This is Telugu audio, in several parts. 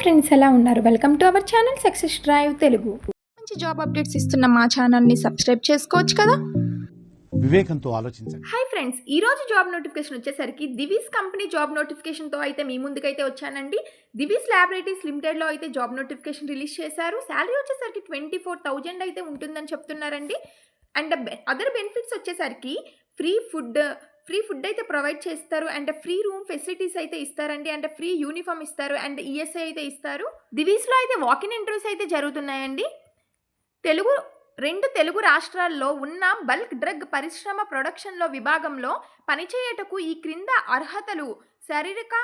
ఫ్రెండ్స్, ఎలా ఉన్నారు? Welcome to our channel success drive Telugu. మంచి జాబ్ అప్డేట్స్ ఇస్తున్న మా ఛానల్ని సబ్స్క్రైబ్ చేసుకోవచ్చు కదా. వివేకంతో ఆలోచించండి. హాయ్ ఫ్రెండ్స్, ఈ రోజు జాబ్ నోటిఫికేషన్ వచ్చేసరికి దివీస్ కంపెనీ జాబ్ నోటిఫికేషన్తో అయితే మీ ముందుకైతే వచ్చానండి. దివీస్ ల్యాబొరేటరీస్ లిమిటెడ్లో అయితే జాబ్ నోటిఫికేషన్ రిలీజ్ చేశారు. శాలరీ వచ్చేసరికి 24,000 అయితే ఉంటుందని చెప్తున్నారండి. అండ్ అదర్ బెనిఫిట్స్ వచ్చేసరికి ఫ్రీ ఫుడ్ అయితే ప్రొవైడ్ చేస్తారు. అండ్ ఫ్రీ రూమ్ ఫెసిలిటీస్ అయితే ఇస్తారండి. అండ్ ఫ్రీ యూనిఫామ్ ఇస్తారు. అండ్ ఈఎస్ఐ అయితే ఇస్తారు. దివీస్లో అయితే వాకిన్ ఇంటర్వ్యూస్ అయితే జరుగుతున్నాయండి. రెండు తెలుగు రాష్ట్రాల్లో ఉన్న బల్క్ డ్రగ్ పరిశ్రమ ప్రొడక్షన్లో విభాగంలో పనిచేయటకు ఈ క్రింద అర్హతలు: శారీరక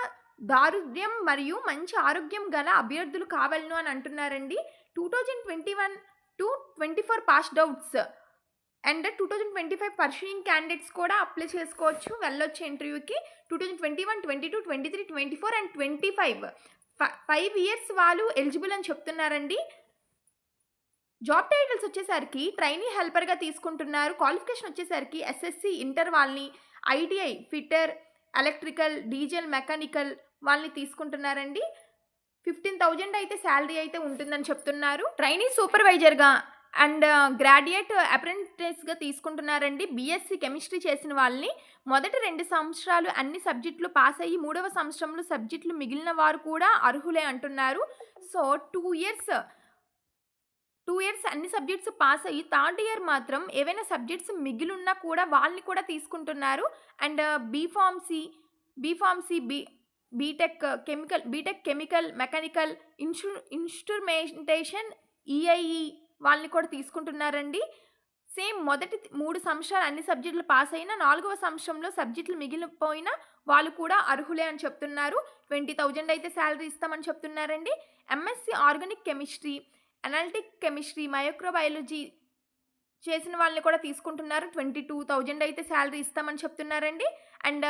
దారుఢ్యం మరియు మంచి ఆరోగ్యం గల అభ్యర్థులు కావాలను అని అంటున్నారండి. 2021-24 passed outs and 2025 pursuing candidates కూడా అప్లై చేసుకోవచ్చు, వెళ్ళొచ్చు ఇంటర్వ్యూకి. 2021, 22, 23, 24 అండ్ 25 5 ఇయర్స్ వాళ్ళు ఎలిజిబుల్ అని చెప్తున్నారండి. జాబ్ టైటిల్స్ వచ్చేసరికి ట్రైనీ హెల్పర్గా తీసుకుంటున్నారు. క్వాలిఫికేషన్ వచ్చేసరికి ఎస్ఎస్సి ఇంటర్ వాళ్ళని, ITI fitter, electrical, diesel, mechanical వాళ్ళని తీసుకుంటున్నారండి. 15,000 అయితే శాలరీ అయితే ఉంటుందని చెప్తున్నారు. ట్రైనీ సూపర్వైజర్గా అండ్ గ్రాడ్యుయేట్ అప్రెంటిస్గా తీసుకుంటున్నారండి. బీఎస్సీ కెమిస్ట్రీ చేసిన వాళ్ళని. మొదటి 2 సంవత్సరాలు అన్ని సబ్జెక్టులు పాస్ అయ్యి 3వ సంవత్సరంలో సబ్జెక్టులు మిగిలిన వారు కూడా అర్హులే అంటున్నారు. సో 2 ఇయర్స్ అన్ని సబ్జెక్ట్స్ పాస్ అయ్యి 3rd ఇయర్ మాత్రం ఏవైనా సబ్జెక్ట్స్ మిగిలిన్నా కూడా వాళ్ళని కూడా తీసుకుంటున్నారు. And B pharmacy, B Tech chemical, mechanical, instrumentation, EIE వాళ్ళని కూడా తీసుకుంటున్నారండి. సేమ్ మొదటి 3 సంవత్సరాలు అన్ని సబ్జెక్టులు పాస్ అయినా 4వ సంవత్సరంలో సబ్జెక్టులు మిగిలిపోయినా వాళ్ళు కూడా అర్హులే అని చెప్తున్నారు. 20,000 అయితే శాలరీ ఇస్తామని చెప్తున్నారండి. MSc organic chemistry, analytic chemistry, microbiology చేసిన వాళ్ళని కూడా తీసుకుంటున్నారు. 22,000 అయితే శాలరీ ఇస్తామని చెప్తున్నారండి. అండ్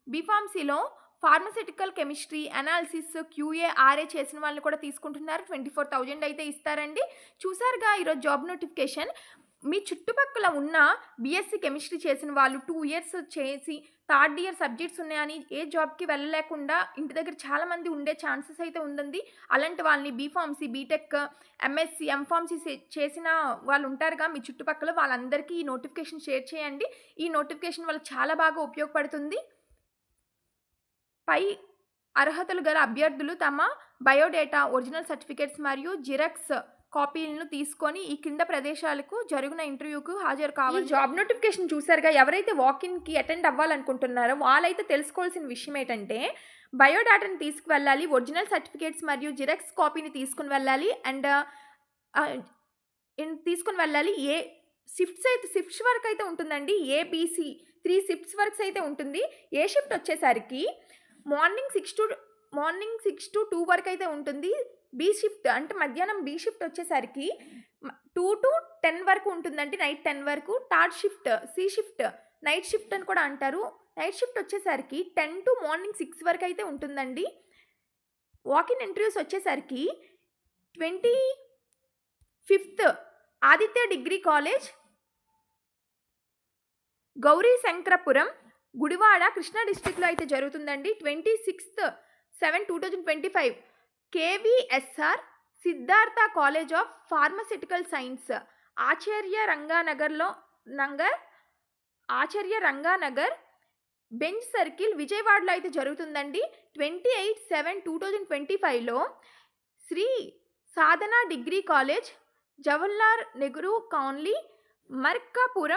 బీఫార్మసీలో ఫార్మస్యూటికల్ కెమిస్ట్రీ, అనాలిసిస్, క్యూఏఆర్ఏ చేసిన వాళ్ళని కూడా తీసుకుంటున్నారు. 24,000 అయితే ఇస్తారండి. చూసారుగా ఈరోజు జాబ్ నోటిఫికేషన్. మీ చుట్టుపక్కల ఉన్న బీఎస్సీ కెమిస్ట్రీ చేసిన వాళ్ళు 2 ఇయర్స్ చేసి 3rd ఇయర్ సబ్జెక్ట్స్ ఉన్నాయని ఏ జాబ్కి వెళ్ళలేకుండా ఇంటి దగ్గర చాలామంది ఉండే ఛాన్సెస్ అయితే ఉందండి. అలాంటి వాళ్ళని బీఫార్మసీ, బీటెక్, ఎంఎస్సీ, ఎంఫార్మసీ చేసిన వాళ్ళు ఉంటారుగా మీ చుట్టుపక్కల, వాళ్ళందరికీ ఈ నోటిఫికేషన్ షేర్ చేయండి. ఈ నోటిఫికేషన్ వాళ్ళకి చాలా బాగా ఉపయోగపడుతుంది. పై అర్హతలు గల అభ్యర్థులు తమ బయోడేటా, ఒరిజినల్ సర్టిఫికేట్స్ మరియు జిరాక్స్ కాపీలను తీసుకొని ఈ కింద ప్రదేశాలకు జరుగున ఇంటర్వ్యూకు హాజరు కావాలి. జాబ్ నోటిఫికేషన్ చూసారుగా. ఎవరైతే వాకిన్కి అటెండ్ అవ్వాలనుకుంటున్నారో వాళ్ళైతే తెలుసుకోవాల్సిన విషయం ఏంటంటే, బయోడేటాని తీసుకువెళ్ళాలి, ఒరిజినల్ సర్టిఫికేట్స్ మరియు జిరాక్స్ కాపీని తీసుకుని వెళ్ళాలి. అండ్ తీసుకుని వెళ్ళాలి. షిఫ్ట్స్ వరకు అయితే ఉంటుందండి. ఏబిసి 3 షిఫ్ట్స్ వరకు అయితే ఉంటుంది. ఏ షిఫ్ట్ వచ్చేసరికి మార్నింగ్ 6 to 2 వరకు అయితే ఉంటుంది. బి షిఫ్ట్ అంటే మధ్యాహ్నం బి షిఫ్ట్ వచ్చేసరికి 2 to 10 వరకు ఉంటుందండి, నైట్ 10 వరకు. 3rd shift C shift, night shift అని కూడా అంటారు. నైట్ షిఫ్ట్ వచ్చేసరికి 10 to మార్నింగ్ 6 వరకు అయితే ఉంటుందండి. వాకిన్ ఇంటర్వ్యూస్ వచ్చేసరికి 25th Aditya degree college, Gowri Shankarapuram, Gudivada, Krishna డిస్ట్రిక్ట్లో అయితే జరుగుతుందండి. 26/7/2025 KVSR Siddhartha college of pharmaceutical science, Acharya Ranganagar Benz Circle, విజయవాడలో అయితే జరుగుతుందండి. 28/7/2025లో Shri Sadhana degree college, Jawaharlal Nehru colony, Markapur,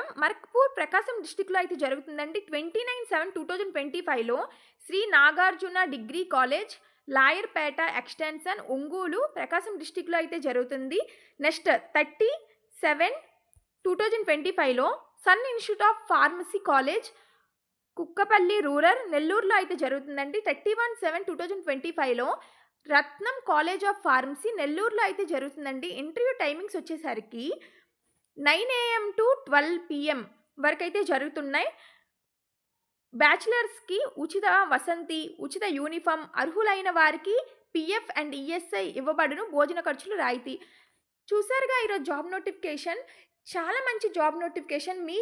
Prakasam డిస్టిక్లో అయితే జరుగుతుందండి. 29/7/2025లో Shri Nagarjuna degree college, Lawyerpet extension, Ongole, Prakasam డిస్టిక్లో అయితే జరుగుతుంది. నెక్స్ట్ 30/7/2025లో Sun Institute of Pharmacy college, Kukkapalli rural, నెల్లూరులో అయితే జరుగుతుందండి. 31/7/2025లో రత్నం కాలేజ్ ఆఫ్ ఫార్మసీ, నెల్లూరులో అయితే జరుగుతుందండి. ఇంటర్వ్యూ టైమింగ్స్ వచ్చేసరికి 9 AM to 12 PM వరకు అయితే జరుగుతున్నాయి. బ్యాచిలర్స్కి ఉచిత వసంతి, ఉచిత యూనిఫామ్, అర్హులైన వారికి పిఎఫ్ అండ్ ఈఎస్ఐ ఇవ్వబడును, భోజన ఖర్చులు రాయితీ. చూసారుగా ఈరోజు జాబ్ నోటిఫికేషన్. చాలా మంచి జాబ్ నోటిఫికేషన్. మీ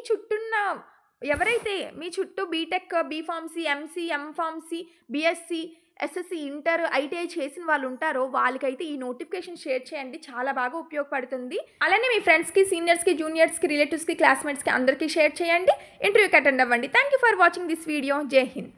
చుట్టూ BTech, B pharmacy, MC, M pharmacy, BSc SSC, inter, ITI చేసిన వాళ్ళు ఉంటారో వాళ్ళకైతే ఈ నోటిఫికేషన్ షేర్ చేయండి. చాలా బాగా ఉపయోగపడుతుంది. అలానే మీ ఫ్రెండ్స్కి, సీనియర్స్కి, జూనియర్స్కి, రిలేటివ్స్కి, క్లాస్మేట్స్కి అందరికీ షేర్ చేయండి. ఇంటర్వ్యూకి అటెండ్ అవ్వండి. Thank you for watching this video. జై హింద్.